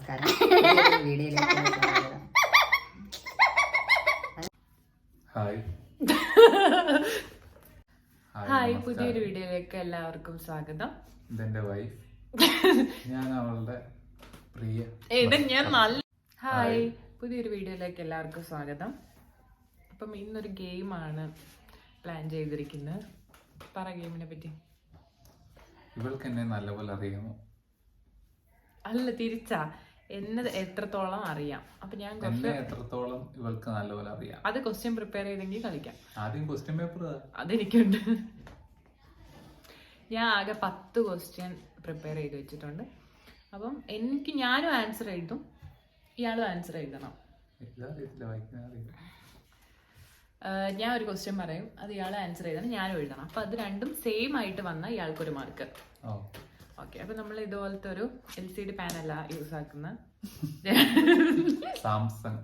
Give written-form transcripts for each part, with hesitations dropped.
നമസ്കാരം. വീഡിയോയിലേക്ക് സ്വാഗതം. ഹായ്, പുതിയൊരു വീഡിയോയിലേക്ക് എല്ലാവർക്കും സ്വാഗതം. ഇതെന്റെ വൈഫ്, ഞാൻ അവളുടെ പ്രിയ. ഹായ്, പുതിയൊരു വീഡിയോയിലേക്ക് എല്ലാവർക്കും സ്വാഗതം. അപ്പം ഇന്നൊരു ഗെയിമാണ് പ്ലാൻ ചെയ്തിരിക്കുന്നത്. പറ ഗെയിമിനെ പറ്റി. ഇവൾക്ക് എന്നെ നല്ലപോലെ അറിയാമോ? അല്ല, തിരിച്ചാ, എന്നത് എത്രത്തോളം അറിയാം. അപ്പൊ ഞാൻ എത്രത്തോളം ഇവൾക്ക് നല്ലപോലെ അറിയാം. അത് ക്വസ്റ്റ്യൻ പ്രിപ്പയർ ചെയ്തെങ്കിൽ കളിക്കാം. ആദ്യം ക്വസ്റ്റ്യൻ പേപ്പർ അതെനിക്കുണ്ട്. ഞാൻ ആകെ 10 ക്വസ്റ്റ്യൻ പ്രിപ്പയർ ചെയ്ത് വെച്ചിട്ടുണ്ട്. അപ്പം ഞാനും ആൻസർ എഴുതും, ഇയാളും ആൻസർ എഴുതണം. ഞാൻ ഒരു ക്വസ്റ്റ്യൻ പറയും, അത് ഇയാൾ ആൻസർ ചെയ്യണം, ഞാനും എഴുതണം. അപ്പൊ അത് രണ്ടും സെയിം ആയിട്ട് വന്നാൽ ഇയാൾക്കൊരു മാർക്ക്. ഓക്കെ, അപ്പൊ നമ്മൾ ഇതുപോലത്തെ ഒരു LCD പാനല്ല യൂസ് ആക്കുന്ന, സാംസങ്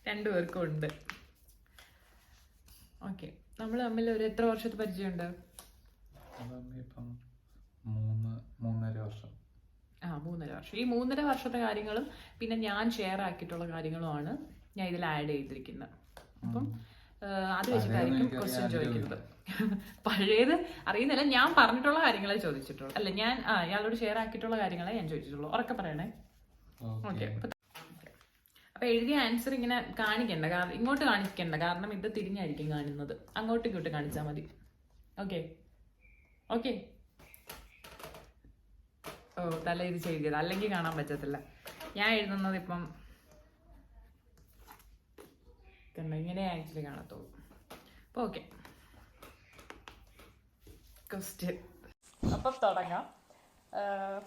രണ്ടുപേർക്കും ഉണ്ട്. ഓക്കെ, നമ്മൾ തമ്മിൽ ഒരു എത്ര വർഷത്തെ പരിചയമുണ്ട്? 3.5 വർഷം. 3.5 വർഷം. ഈ 3.5 വർഷത്തെ കാര്യങ്ങളും പിന്നെ ഞാൻ ഷെയർ ആക്കിയിട്ടുള്ള കാര്യങ്ങളുമാണ് ഞാൻ ഇതിൽ ആഡ് ചെയ്തിരിക്കുന്നത്. അപ്പം അത് വെച്ചിട്ടായിരിക്കും ക്വസ്റ്റ്യൻ ചോദിക്കുന്നത്. പഴയത് അറിയുന്നില്ല, ഞാൻ പറഞ്ഞിട്ടുള്ള കാര്യങ്ങളെ ചോദിച്ചിട്ടുള്ളൂ. അല്ല, ഞാൻ ഇയാളോട് ഷെയർ ആക്കിയിട്ടുള്ള കാര്യങ്ങളെ ഞാൻ ചോദിച്ചിട്ടുള്ളൂ. ഉറക്കെ പറയണേ. ഓക്കെ, അപ്പൊ എഴുതിയ ആൻസർ ഇങ്ങനെ കാണിക്കണ്ട, കാരണം ഇങ്ങോട്ട് കാണിക്കണ്ട, കാരണം ഇത് തിരിഞ്ഞായിരിക്കും കാണുന്നത്. അങ്ങോട്ടും ഇങ്ങോട്ട് കാണിച്ചാൽ മതി. Okay okay. തല ഇത് ചെയ്തത്, അല്ലെങ്കിൽ കാണാൻ പറ്റത്തില്ല. ഞാൻ എഴുതുന്നത് ഇപ്പം ഇങ്ങനെ ആക്ച്വലി കാണത്തുള്ളൂ. അപ്പോൾ ഓക്കെ, ക്വസ്റ്റ്യൻ അപ്പം തുടങ്ങാം.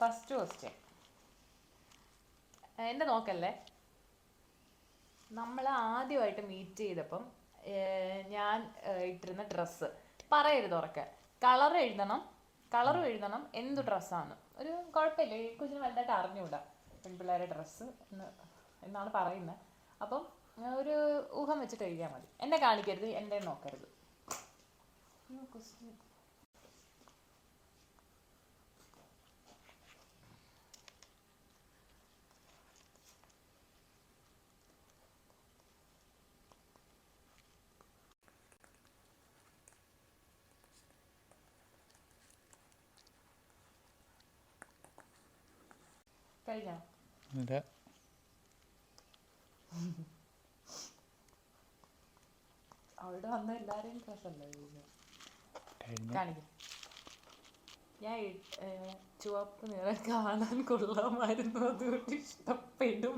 ഫസ്റ്റ് ക്വസ്റ്റ്യൻ എൻ്റെ നോക്കല്ലേ. നമ്മൾ ആദ്യമായിട്ട് മീറ്റ് ചെയ്തപ്പം ഞാൻ ഇട്ടിരുന്ന ഡ്രസ്സ് പറയരുത് ഉറക്കെ. കളറും എഴുതണം എന്ത് ഡ്രസ്സാണ്. ഒരു കുഴപ്പമില്ല, ഈ കൊച്ചിന് വലുതായിട്ട് അറിഞ്ഞുകൂടാ പെൺപിള്ളേരെ ഡ്രസ്സ് എന്നാണ് പറയുന്നത്. അപ്പം ഒരു ഊഹം വെച്ചിട്ട് എഴുതിയാൽ മതി. എന്നെ കാണിക്കരുത്, എൻ്റെ നോക്കരുത്. കഴിഞ്ഞോ? അവിടെ വന്ന എല്ലാരെയും പ്രശ്നമല്ലേ കാണിക്കും. ഞാൻ ചുവപ്പ് നിറം കാണാൻ കൊള്ളാമായിരുന്നു, അതുകൊണ്ട് ഇഷ്ടപ്പെട്ടു.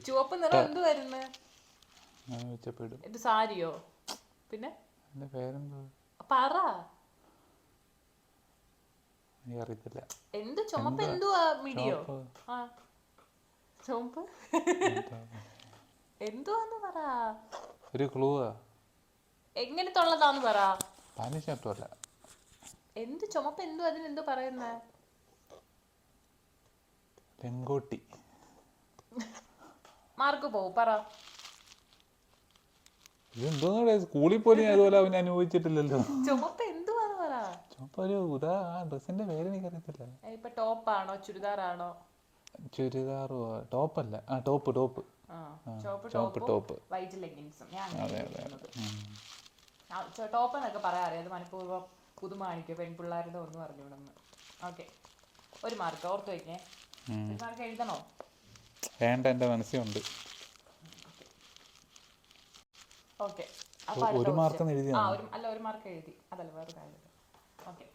ചുവപ്പ് നിറം എന്ത് വരുന്നു? ഇത് സാരിയോ? പിന്നെ പറ. എന്ത് ചുമപ്പ്? എന്തുവാ? മിടിയോ? ചുമപ്പ് എന്തുവാന്ന് പറ. ഒരു ക്ലൂ എങ്ങനത്തുള്ളതാന്ന് പറ. പാനിഷല്ല. എന്ത് ചുമപ്പ്? എന്തുവാ അതിനെന്തോ പറയുന്നേ? പെങ്കോട്ടി. മാർക്ക് പോവും, പറ. ഇതെന്തോ സ്കൂളിൽ പോലും അതുപോലെ അവൻ അനുഭവിച്ചിട്ടില്ലല്ലോ. ചുമപ്പ് എന്തുവാന്ന് പറ. ചുമപ്പ് ഒരു ഡ്രസ്സിന്റെ പേര് എനിക്കറിയത്തില്ല. ഇപ്പൊ ടോപ്പാണോ ചുരിദാറാണോ? ചുരിദാറോ? ടോപ്പല്ല, ടോപ്പ്. വൈറ്റ് ലെഗിൻസും. ടോപ്പ് എന്നൊക്കെ പറയാൻ അറിയാം. അത് മനഃപൂർവ്വം പുതുമ കാണിക്കുക, പെൺപിള്ളേരുടെ ഒന്നും അറിഞ്ഞുവിടുന്നു. ഓക്കെ, ഒരു മാർക്ക് ഓർത്ത് വയ്ക്കേ. ഒരു മാർക്ക് എഴുതണോ? വേണ്ട, എന്റെ മനസ്സിലുണ്ട്. ഓക്കെ, ഒരു മാർക്ക് ഒരു മാർക്ക് എഴുതി. അതല്ല, വേറെ കാര്യം. ഓക്കെ,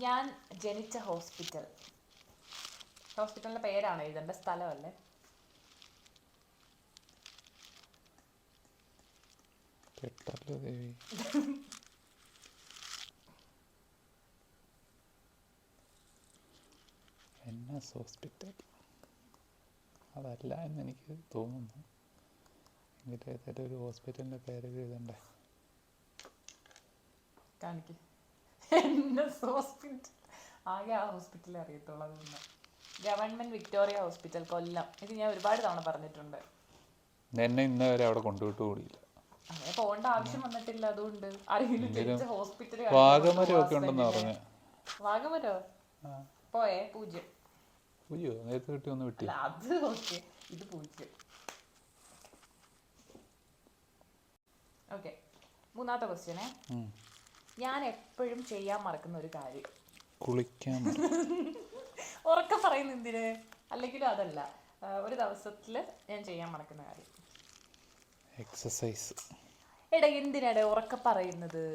ഞാൻ ജനിച്ച ഹോസ്പിറ്റലിന്റെ പേരാണ് എഴുതേണ്ട, സ്ഥലമല്ലേ. ഹോസ്പിറ്റൽ അതല്ല എന്ന് എനിക്ക് തോന്നുന്നു. എങ്കിലും ഏതായാലും ഒരു ഹോസ്പിറ്റലിന്റെ പേര് എഴുതണ്ടേ. കാണിക്കും. ഹോസ്പിറ്റൽ ആകെ ആ ഹോസ്പിറ്റലേ അറിയത്തുള്ളൂ. അതൊന്നും ഗവൺമെന്റ് വിക്ടോറിയ ഹോസ്പിറ്റൽ, കൊല്ലം. ഇത് ഞാൻ ഒരുപാട് തവണ പറഞ്ഞിട്ടുണ്ട്. എന്നെ ഇന്ന് വരെ അവിടെ കൊണ്ടുപോയിട്ട് കൂടിയില്ല. അങ്ങനെ പോകേണ്ട ആവശ്യം വന്നിട്ടില്ല. അതുകൊണ്ട് ആരെങ്കിലും ഹോസ്പിറ്റൽ വാഗമരം ഒക്കെ ഉണ്ടെന്ന് പറഞ്ഞു. വാഗമരോ പോയേ 0. അയ്യോ നേരത്തെ കിട്ടി ഒന്ന് വിട്ടി. അല്ല അത് ഓക്കെ, ഇത് 0. ഓക്കെ, മൂന്നാമത്തെ ക്വസ്റ്റ്യനെ. ഞാൻ എപ്പോഴും ചെയ്യാൻ മറക്കുന്ന ഒരു കാര്യം. കുളിക്കാൻ. ഉറക്കെ പറയുന്ന എന്തിന്? അല്ലെങ്കിലും അതല്ല, ഒരു ദിവസത്തില് ഞാൻ ചെയ്യാൻ മറക്കുന്ന കാര്യം. എക്സസൈസ്. എടാ എന്തിനാടെ ഉറക്കെ പറയുന്നത്?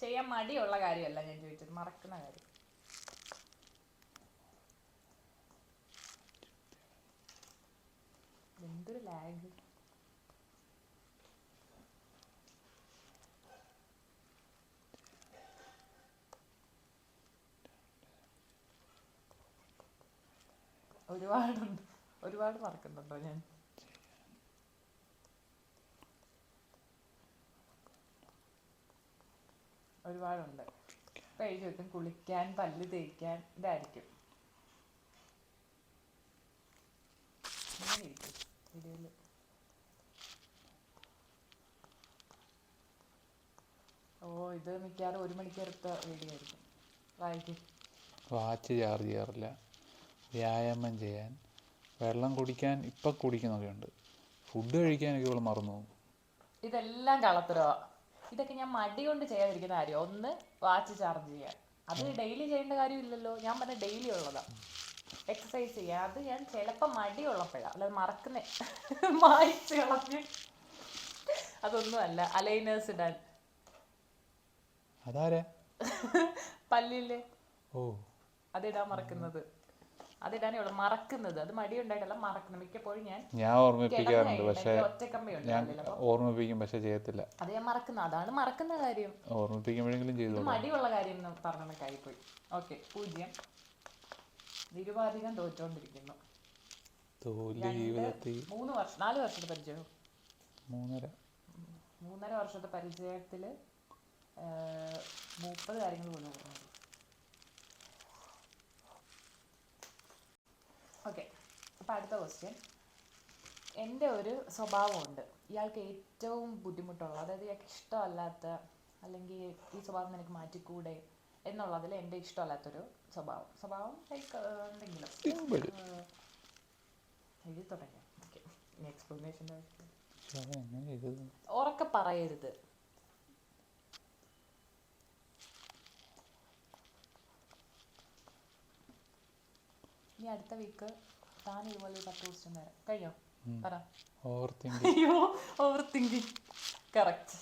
ചെയ്യാൻ മടിയുള്ള കാര്യമല്ല ഞാൻ ചോദിച്ചത്, മറക്കുന്ന കാര്യം. എന്തൊരു ലാഗ്. ഒരുപാട് മറക്കുന്നുണ്ടോ ഞാൻ? ഒരുപാടുണ്ട്. ഇപ്പൊ എഴുതി വെക്കും കുളിക്കാൻ, പല്ല് തേക്കാൻ, ഇതായിരിക്കും. വീഡിയോയില് ഇത് മിക്കവാറും 1 മണിക്കൂറത്തെ വീഡിയോ ആയിരിക്കും. വായിക്കും. വാച്ച് ചാർജ് ചെയ്യാറില്ല, വ്യായാമം ചെയ്യാൻ, വെള്ളം കുടിക്കാൻ ഇപ്പം കുടിക്കുന്നൊക്കെ ഉണ്ട്, ഫുഡ് കഴിക്കാനൊക്കെ ഇവള് മറന്നു പോകും. ഇതെല്ലാം കളത്തരവാ. ഇതൊക്കെ ഞാൻ മടി കൊണ്ട് ചെയ്യാതിരിക്കുന്ന കാര്യം. ഒന്ന് വാച്ച് ചാർജ് ചെയ്യാൻ, അത് ഡെയിലി ചെയ്യേണ്ട കാര്യമില്ലല്ലോ. ഞാൻ പറഞ്ഞ ഡെയിലി ഉള്ളതാ. എക്സസൈസ് ചെയ്യാൻ, അത് ഞാൻ ചിലപ്പോൾ മടിയുള്ളപ്പോഴാണ്, അല്ലാതെ മറക്കുന്നേ വായിച്ച് കളഞ്ഞ് അതൊന്നുമല്ല. അലൈനേഴ്സ് ഇടാൻ, അതാരാ? പല്ലില്ലേ, അതിടാൻ മറക്കുന്നത്. അതിടാനേ ഉള്ളു മറക്കുന്നത്. അത് മടി ഉണ്ടായിട്ടല്ല, മറക്കുന്നത്. മിക്കപ്പോഴും ഞാൻ ഓർമ്മിപ്പിക്കാറുണ്ട്, പക്ഷെ ഒറ്റക്കമ്മയുണ്ട്, ഓർമ്മിപ്പിക്കും പക്ഷെ ചെയ്യത്തില്ല. അത് ഞാൻ മറക്കുന്ന, അതാണ് മറക്കുന്ന കാര്യം. ഓർമ്മിപ്പിക്കുമ്പോഴെങ്കിലും ചെയ്തു. മടിയുള്ള കാര്യം എന്ന് പറഞ്ഞായി. ഓക്കെ, 0. നിരുപാധികം തോറ്റോണ്ടിരിക്കുന്നു. 4 വർഷത്തെ പരിചയം. 3.5 വർഷത്തെ പരിചയത്തില് 30 കാര്യങ്ങൾ പോലും ഓർമ്മ. ഓക്കെ, അപ്പൊ അടുത്ത ക്വസ്റ്റ്യൻ. എൻ്റെ ഒരു സ്വഭാവമുണ്ട്, ഇയാൾക്ക് ഏറ്റവും ബുദ്ധിമുട്ടുള്ള, അതായത് ഇയാൾക്ക് ഇഷ്ടമല്ലാത്ത, അല്ലെങ്കിൽ ഈ സ്വഭാവം നിനക്ക് മാറ്റിക്കൂടെ എന്നുള്ളതിൽ എൻ്റെ ഇഷ്ടമല്ലാത്തൊരു സ്വഭാവം ലൈക്ക് എന്തെങ്കിലും എഴുതി തുടങ്ങാം. ഓക്കെ, ഇനി എക്സ്പ്ലനേഷൻ്റെ ഉറക്കെ പറയരുത്. ഇനി അടുത്ത വീക്ക് താൻ ഇതുപോലെ 10 ക്വസ്റ്റ്യൻ തരാം. കഴിയോ? പറ. Over thinking. കറക്റ്റ്.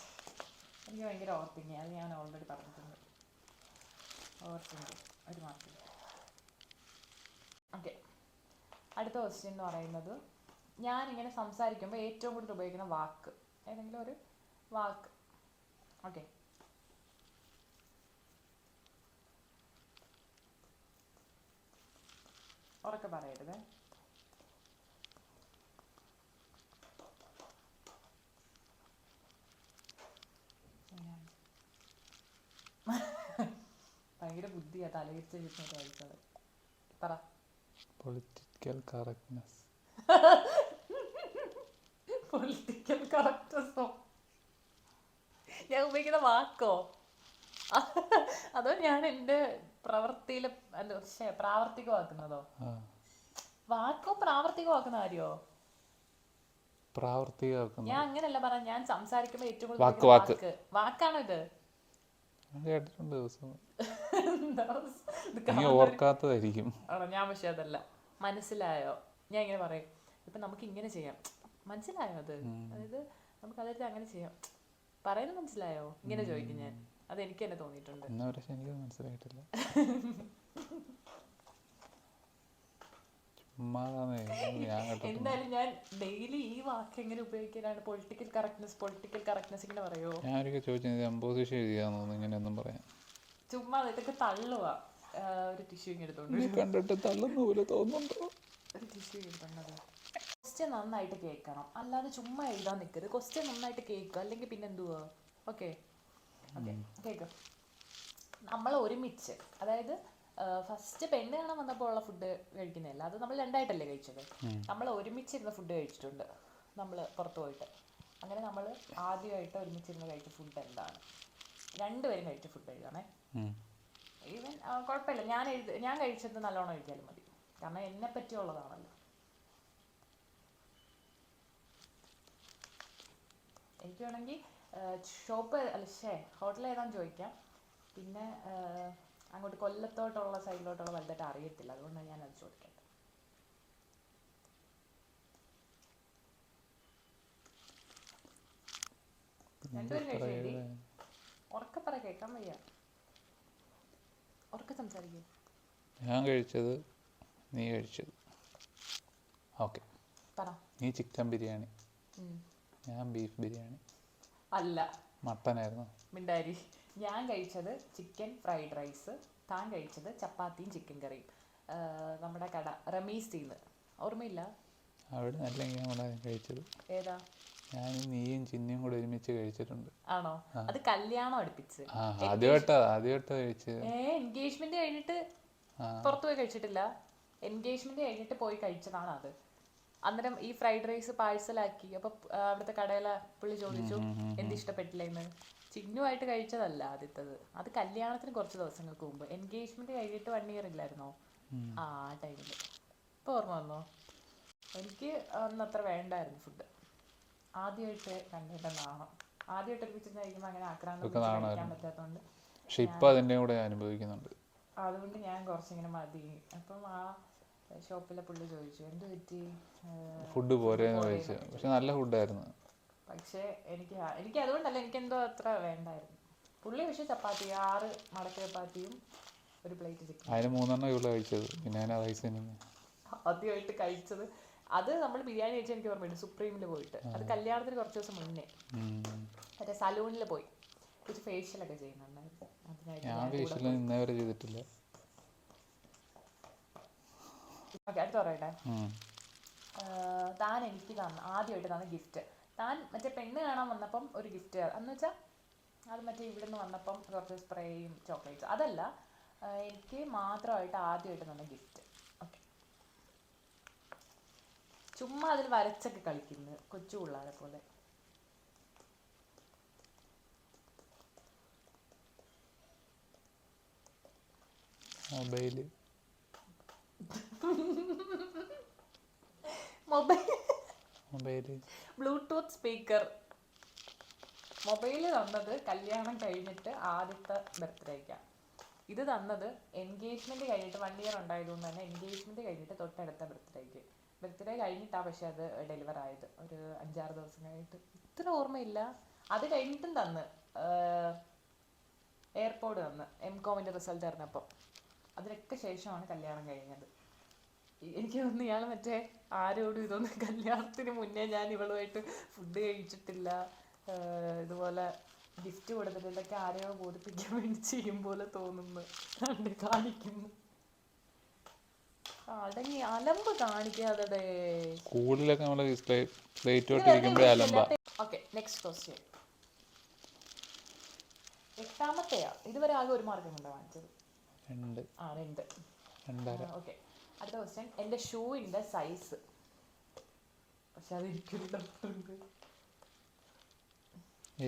എനിക്ക് ഭയങ്കര ഓവർ തിങ്കിങ്, അത് ഞാൻ ഓൾറെഡി പറഞ്ഞിട്ടുണ്ട്. Over thinking 1 mark. ഓക്കെ, അടുത്ത ക്വസ്റ്റ്യൻ എന്ന് പറയുന്നത്, ഞാനിങ്ങനെ സംസാരിക്കുമ്പോൾ ഏറ്റവും കൂടുതൽ ഉപയോഗിക്കുന്ന വാക്ക്, ഏതെങ്കിലും ഒരു വാക്ക്. ഓക്കെ, ഉറക്കെ പറയരുത്. ഭയങ്കര ബുദ്ധിയാ, തലയിരിച്ച് കഴിച്ചത്. പറ. Political correctness. പൊളിറ്റിക്കൽ കറക്റ്റ്നെസ്സോ? ഞാൻ ഉപയോഗിക്കുന്ന വാക്കോ? അതോ ഞാൻ എൻ്റെ പ്രവൃത്തിയിൽ പ്രാവർത്തികമാക്കുന്നതോ? വാക്കോ പ്രാവർത്തികമാക്കുന്ന കാര്യോ? ഞാൻ അങ്ങനെയല്ല പറയാം. ഞാൻ സംസാരിക്കുമ്പോ ഏറ്റവും കൂടുതൽ വാക്കാണോ ഇത്? കേട്ടിട്ടുണ്ട് ദിവസം. ഓർക്കാത്തതായിരിക്കും. ഞാൻ പക്ഷെ അതല്ല. മനസ്സിലായോ? ഞാൻ ഇങ്ങനെ പറയും, ഇപ്പൊ നമുക്ക് ഇങ്ങനെ ചെയ്യാം, മനസ്സിലായോ? അത് അതായത് നമുക്ക് അതായത് അങ്ങനെ ചെയ്യാം, പറയുന്നത് മനസ്സിലായോ? ഇങ്ങനെ ചോദിക്കും ഞാൻ. അത് എനിക്ക് തന്നെ തോന്നിയിട്ടുണ്ട്. മനസ്സിലായിട്ടില്ല. എന്തായാലും ഞാൻ ഡെയിലി ഈ വാക്ക് എങ്ങനെ ഉപയോഗിക്കാനാണ്? പൊളിറ്റിക്കൽ കറക്റ്റ്നെസ് ഇങ്ങനെ പറയോ? ഞാനൊക്കെ ചുമ്മാ ഇതൊക്കെ തള്ളുവാ. ഒരു ടിഷ്യൂ എടുത്തോണ്ട് കണ്ടിട്ട് തള്ളുന്ന പോലെ തോന്നുന്നുണ്ടോ? ഒരു ടിഷ്യൂ എടുത്തോണ്ടത്. ക്വസ്റ്റ്യൻ നന്നായിട്ട് കേൾക്കണം, അല്ലാതെ ചുമ്മാ എഴുതാൻ നിൽക്കരുത്. ക്വസ്റ്റ്യൻ നന്നായിട്ട് കേൾക്കുക, അല്ലെങ്കിൽ പിന്നെ എന്തുവാ? ഓക്കെ കേൾക്കുക. നമ്മൾ ഒരുമിച്ച്, അതായത് ഫസ്റ്റ് പെണ്ണ് കാണാൻ വന്നപ്പോൾ ഉള്ള ഫുഡ് കഴിക്കുന്നില്ല, അത് നമ്മൾ 2 ആയിട്ടല്ലേ കഴിച്ചത്. നമ്മൾ ഒരുമിച്ചിരുന്ന ഫുഡ് കഴിച്ചിട്ടുണ്ട്, നമ്മൾ പുറത്ത് പോയിട്ട്. അങ്ങനെ നമ്മൾ ആദ്യമായിട്ട് ഒരുമിച്ചിരുന്ന് കഴിച്ച ഫുഡ് എന്താണ്? 2 പേരും കഴിച്ച ഫുഡ് എഴുതണേ. ഈവൻ കുഴപ്പമില്ല, ഞാൻ കഴിച്ചത് നല്ലോണം എഴുതിയാലും മതി, കാരണം എന്നെ പറ്റിയുള്ളതാണല്ലോ. എനിക്ക് വേണമെങ്കിൽ ഷോപ്പ് അല്ല ഹോട്ടൽ ഏതാണെന്ന് ചോദിക്കാം. പിന്നെ അങ്ങോട്ട് കൊല്ലത്തോട്ടുള്ള സൈഡിലോട്ടുള്ള വലുതായിട്ട് അറിയത്തില്ല, അതുകൊണ്ടാണ് ഞാനത് ചോദിക്കട്ടെ. രണ്ടുപേരും കഴിച്ചു. ഉറക്കെ പറ, കേൾക്കാൻ വയ്യ, ഉറക്കെ സംസാരിക്കും. ഞാൻ കഴിച്ചത്, നീ കഴിച്ചത്. ഓക്കെ, നീ ചിക്കൻ ബിരിയാണി, ഞാൻ ബീഫ് ബിരിയാണി. അല്ല, മട്ടനായിരുന്നു. മിണ്ടാരി. ഞാൻ കഴിച്ചത് ചിക്കൻ ഫ്രൈഡ് റൈസ്, താൻ കഴിച്ചത് ചപ്പാത്തിയും ചിക്കൻ കറിയും. നമ്മുടെ കട റമീസിന്ന്, ഓർമ്മയില്ല? അവിടെ നല്ല കഴിച്ചത്. ഏതാ? ഞാനും നീയും ചിന്നിയും കൂടെ ഒരുമിച്ച് കഴിച്ചിട്ടുണ്ട്. ആണോ? അത് കല്യാണം അടുപ്പിച്ച് ആദ്യമായിട്ടാ കഴിച്ചത്. എൻഗേജ്മെന്റ് കഴിഞ്ഞിട്ട് പുറത്തു പോയി കഴിച്ചിട്ടില്ല. എൻഗേജ്മെന്റ് കഴിഞ്ഞിട്ട് പോയി കഴിച്ചതാണ് അത്. അന്നേരം ഈ ഫ്രൈഡ് റൈസ് പാഴ്സലാക്കി. അപ്പൊ അവിടുത്തെ കടയിലെ പുള്ളി ചോദിച്ചു എന്ത് ഇഷ്ടപ്പെട്ടില്ലെന്ന്. ചിന്നുമായിട്ട് കഴിച്ചതല്ല ആദ്യത്തത്, അത് കല്യാണത്തിന് കുറച്ച് ദിവസങ്ങൾക്ക് മുമ്പ്. എൻഗേജ്മെന്റ് കഴിഞ്ഞിട്ട് 1 year ഇല്ലായിരുന്നോ ആ ടൈമില്. ഇപ്പൊ ഓർമ്മ വന്നോ? എനിക്ക് അന്ന് അത്ര വേണ്ടായിരുന്നു ഫുഡ്. ആദ്യമായിട്ട് കണ്ടിട്ട് നാണം. ആദ്യമായിട്ട് ഒരുമിച്ച് കഴിക്കുമ്പോൾ അങ്ങനെ ആക്രാന്തം കഴിക്കാൻ പറ്റാത്തതുകൊണ്ട് പക്ഷെ ഇപ്പൊ അതിന്റെ കൂടെ അനുഭവിക്കുന്നുണ്ട്. അതുകൊണ്ട് ഞാൻ കുറച്ചിങ്ങനെ മതി. അപ്പം ആ ഷോപ്പിലെ പുള്ളി ചോദിച്ചു എന്ത് പറ്റി, ഫുഡ് പോരെന്ന് ചോദിച്ചു. പക്ഷെ നല്ല ഫുഡായിരുന്നു. പക്ഷേ എനിക്ക് അതുകൊണ്ടല്ല, എനിക്കെന്തോ അത്ര വേണ്ടായിരുന്നു. പുള്ളി പക്ഷെ ചപ്പാത്തി 6 മടക്ക ചപ്പാത്തിയും ഒരു പ്ലേറ്റ് ചിക്കൻ. അതിന് 3 എണ്ണം ഇവിടെ കഴിച്ചത്. പിന്നെ ആദ്യമായിട്ട് കഴിച്ചത് അത് നമ്മൾ ബിരിയാണി കഴിച്ചാൽ എനിക്ക് ഓർമ്മയുണ്ട്, സുപ്രീമിൽ പോയിട്ട്. അത് കല്യാണത്തിന് കുറച്ച് ദിവസം മുന്നേ മറ്റേ സലൂണിൽ പോയി കുറച്ച് ഫേഷ്യലൊക്കെ ചെയ്യുന്നുണ്ടായിരുന്നു. അതിനായിട്ട് അടുത്ത് പറയട്ടെ. താൻ എനിക്ക് ആദ്യമായിട്ട് തന്ന ഗിഫ്റ്റ്, താൻ മറ്റേ പെണ്ണ് കാണാൻ വന്നപ്പം ഒരു ഗിഫ്റ്റ്, എന്ന് വെച്ചാൽ അത് മറ്റേ ഇവിടെ നിന്ന് വന്നപ്പം കുറച്ച് സ്പ്രേയും ചോക്ലേറ്റ്സ്, അതല്ല, എനിക്ക് മാത്രമായിട്ട് ആദ്യമായിട്ട് തന്ന ഗിഫ്റ്റ്. ഓക്കെ, ചുമ്മാ അതിൽ വരച്ചൊക്കെ കളിക്കുന്നത് കൊച്ചു പിള്ളേരെ പോലെ. Mobile Bluetooth speaker. മൊബൈല് തന്നത് കല്യാണം കഴിഞ്ഞിട്ട് ആദ്യത്തെ ബർത്ത്ഡേക്കാണ്. ഇത് തന്നത് എൻഗേജ്മെന്റ് കഴിഞ്ഞിട്ട് 1 year ഉണ്ടായതുകൊണ്ട് തന്നെ എൻഗേജ്മെന്റ് കഴിഞ്ഞിട്ട് തൊട്ടടുത്ത ബർത്ത്ഡേക്ക്. ബർത്ത്ഡേ കഴിഞ്ഞിട്ടാണ് പക്ഷെ അത് ഡെലിവർ ആയത്, ഒരു 5-6 ദിവസം കഴിഞ്ഞിട്ട്. ഇത്ര ഓർമ്മയില്ല. അത് കഴിഞ്ഞിട്ടും തന്ന് എയർപോർട്ട് തന്ന് എംകോമിന്റെ റിസൾട്ട് അറിഞ്ഞപ്പോൾ. അതിനൊക്കെ ശേഷമാണ് കല്യാണം കഴിഞ്ഞത്. എനിക്ക് തോന്നുന്നു ഇയാൾ മറ്റേ ആരോടും ഇതൊന്നും കല്യാണത്തിന് മുന്നേ ഞാൻ ഇവളുമായിട്ട് ഫുഡ് കഴിച്ചിട്ടില്ല, ഇതുപോലെ ഗിഫ്റ്റ് കൊടുത്തിട്ടൊക്കെ ആരെയോ ബോധിപ്പിക്കാൻ വേണ്ടി ചെയ്യും പോലെ തോന്നുന്നു, കാണിക്കുന്നു. അടങ്ങി അലമ്പ് കാണിക്കാതെ. Okay, next question. 8ാമത്തെയാ. ഇതുവരെ ആകെ 1 മാർക്കും കൊണ്ടാണ് വാങ്ങിച്ചത്. 2. ഓക്കെ, അടുത്ത ക്വസ്റ്റ്യൻ. എൻ്റെ ഷൂവിൻ്റെ സൈസ്. പക്ഷെ അത് എനിക്കൊരു ഡൗട്ടുണ്ട്.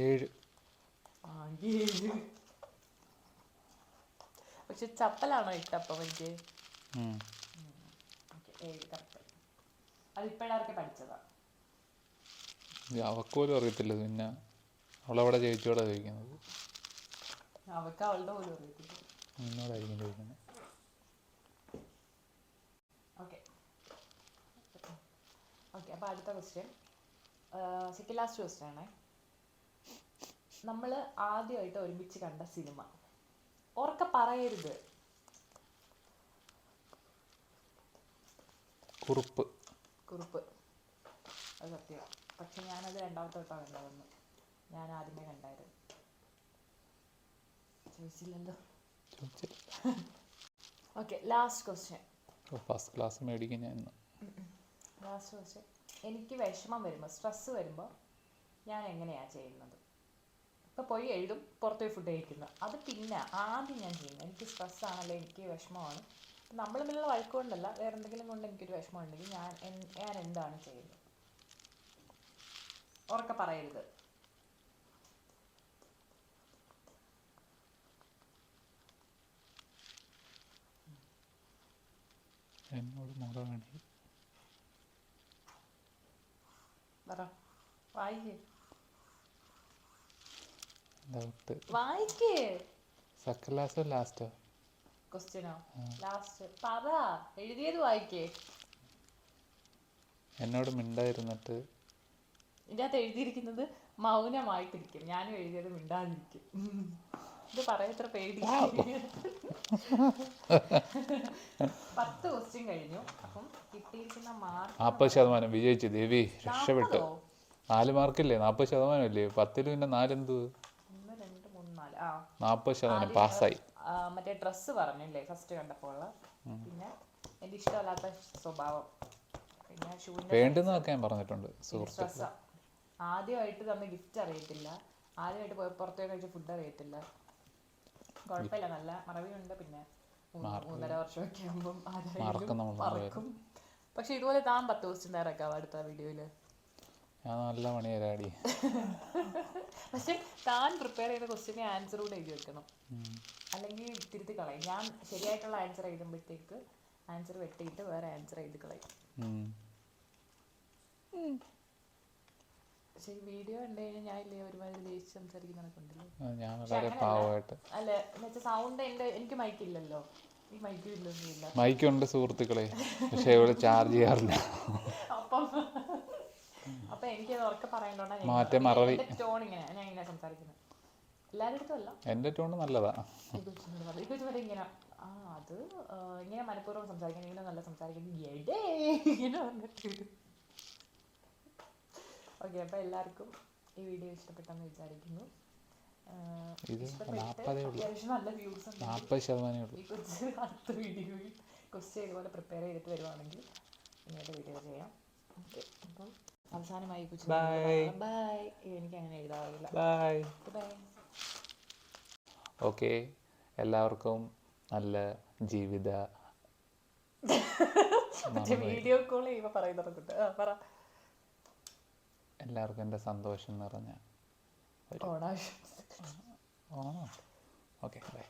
7. പക്ഷെ ചപ്പലാണോ ഇട്ടപ്പം എനിക്ക്? 7 കറക്റ്റ്. അതിപ്പോഴാർക്ക് പഠിച്ചതാ? അവക്ക് പോലും അറിയത്തില്ല. പിന്നെ അവളവിടെ ചേച്ചിയോടെ ചോദിക്കുന്നത്. അവൾക്ക് അവളുടെ പോലും അറിയത്തില്ല, എന്നോടായിരിക്കും ചോദിക്കുന്നത്. ഓക്കെ, അപ്പോൾ അടുത്ത ക്വസ്റ്റ്യൻ, സെക്കൻഡ് ലാസ്റ്റ് ക്വസ്റ്റ്യൻ ആണേ. നമ്മൾ ആദ്യമായിട്ട് ഒരുമിച്ച് കണ്ട സിനിമ. ഉറക്കെ പറയരുത്. കുറുപ്പ്. അത് സത്യം. പക്ഷെ ഞാനത് 2ാമത്തെ വട്ടമാണ് കണ്ടതെന്ന്. ഞാൻ ആദ്യമേ കണ്ടായിരുന്നു. ചോദിച്ചില്ലല്ലോ. Okay, last question. First class മേടിക്കും ഞാൻ. Last question. എനിക്ക് വിഷമം വരുമ്പോൾ, സ്ട്രെസ് വരുമ്പോൾ ഞാൻ എങ്ങനെയാണ് ചെയ്യുന്നത്? ഇപ്പോൾ പോയി എഴുതും, പുറത്ത് പോയി ഫുഡ് കഴിക്കുന്നു. അത് പിന്നെ ആദ്യം ഞാൻ ചെയ്യുന്നത്, എനിക്ക് സ്ട്രെസ്സാണല്ലോ, എനിക്ക് വിഷമമാണ്, നമ്മൾ തമ്മിലുള്ള വഴക്കുകൊണ്ടല്ല, വേറെ എന്തെങ്കിലും കൊണ്ട് എനിക്കൊരു വിഷമം ഉണ്ടെങ്കിൽ ഞാൻ എന്താണ് ചെയ്യുന്നത്? ഉറക്കെ പറയരുത്. എന്നോട് മുറ വേണേ പറ, വായിക്കേ ഡൗട്ട്. വായിക്കേ. സെക്കൻഡ് ലാസ്റ്റോ ലാസ്റ്റോ? ക്വസ്റ്റ്യനോ? ലാസ്റ്റ് പറ, എഴുതിയത് വായിക്കേ. എന്നോട് മിണ്ടായിരുന്നിട്ട് ഇതിനകത്ത് എഴുതിയിരിക്കുന്നത് മൗനമായിട്ടിരിക്കും. ഞാനും എഴുതിയത് മിണ്ടാതിരിക്കും. ഇത് പറയത്ര പേടി. 10 ക്വസ്റ്റ്യൻ കഴിഞ്ഞു. അപ്പം കിട്ടിയിരിക്കുന്ന മാർക്ക് 40% വിജയിച്ചു. ദേവി രക്ഷപ്പെട്ടു. 4 മാർക്കില്ലേ? 40% ഇല്ലേ? 10 പിന്നെ 4 എന്ത്? 1 2 3 4. ആ 40% പാസ്സായി. മറ്റേ ഡ്രസ്സ് പറഞ്ഞില്ലേ ഫസ്റ്റ് കണ്ടപ്പോൾ. പിന്നെ എൻ്റെ ഇഷ്ടമല്ലാത്ത സ്വഭാവം. പിന്നെ ഷൂവിൻ്റെ വേണ്ടെന്നൊക്കെ ഞാൻ പറഞ്ഞിട്ടുണ്ട്. ഡ്രസ്സാ. ആദ്യമായിട്ട് തന്ന ഗിഫ്റ്റ് അറിയത്തില്ല. ആദ്യമായിട്ട് പുറത്തേക്ക് കഴിച്ച ഫുഡ് അറിയത്തില്ല. കുഴപ്പമില്ല, നല്ല മറവിയുണ്ട്. പിന്നെ 3.5 വർഷമൊക്കെ ആകുമ്പം മറക്കും. പക്ഷെ ഇതുപോലെ താൻ 10 ക്വസ്റ്റ്യൻ തയ്യാറാക്കാം അടുത്ത വീഡിയോയില്. ഞാൻ നല്ല പണിയരാടി. പക്ഷെ താൻ പ്രിപ്പയർ ചെയ്ത ക്വസ്റ്റ്യന് ആൻസർ കൂടെ എഴുതി വെക്കണം, അല്ലെങ്കിൽ തിരുത്തി കളയും. ഞാൻ ശരിയായിട്ടുള്ള ആൻസർ എഴുതുമ്പോഴത്തേക്ക് ആൻസർ വെട്ടിയിട്ട് വേറെ ആൻസർ എഴുതി കളയും. പക്ഷെ ഈ വീഡിയോ കണ്ടു കഴിഞ്ഞാൽ ഞാൻ ഇല്ലേ ഒരുമാതിരി ദേഷ്യം സംസാരിക്കുന്നതൊക്കെയുണ്ടല്ലോ. അല്ല എന്നുവെച്ചാൽ സൗണ്ട് എനിക്ക് മൈക്കില്ലല്ലോ. ഈ മൈക്കും ഇല്ലൊന്നുമില്ല. മൈക്കുണ്ട് സുഹൃത്തുക്കളെ, പക്ഷെ ഇവിടെ ചാർജ് ചെയ്യാറില്ല. അപ്പൊ എനിക്ക് ഉറക്കെ പറയണ്ടോണ്ടാ ടോൺ ഇങ്ങനെ ഞാൻ ഇങ്ങനെ സംസാരിക്കുന്നത്. എല്ലാവരുടെ അടുത്തും അല്ല, എന്റെ ടോൺ നല്ലതാ. ഇങ്ങനെ അത് ഇങ്ങനെ മനഃപൂർവ്വം സംസാരിക്കാൻ ഇങ്ങനെ നല്ല സംസാരിക്കുന്നത് ഇങ്ങനെ വന്നിട്ട്. ഓക്കെ, അപ്പോൾ എല്ലാവർക്കും ഈ വീഡിയോ ഇഷ്ടപ്പെട്ടെന്ന് വിചാരിക്കുന്നു. അത്യാവശ്യം നല്ല വ്യൂസ് ഉണ്ട്. 40% ഈ കൊച്ചു അടുത്ത വീഡിയോയിൽ ക്വസ്റ്റ്യൻ ഇതുപോലെ പ്രിപ്പയർ ചെയ്തിട്ട് വരുവാണെങ്കിൽ ഇങ്ങനത്തെ വീഡിയോ ചെയ്യാം. ഓക്കെ, അപ്പം അവസാനമായി കൊച്ചു ബൈ. എനിക്ക് അങ്ങനെ എഴുതാറില്ല. ബൈ. ഓക്കെ, എല്ലാവർക്കും നല്ല ജീവിത വീഡിയോ കോൾ ചെയ്യുമ്പോൾ പറയുന്നത് പറ. എല്ലാവർക്കും എൻ്റെ സന്തോഷം നിറഞ്ഞ ഓണം. Okay, by.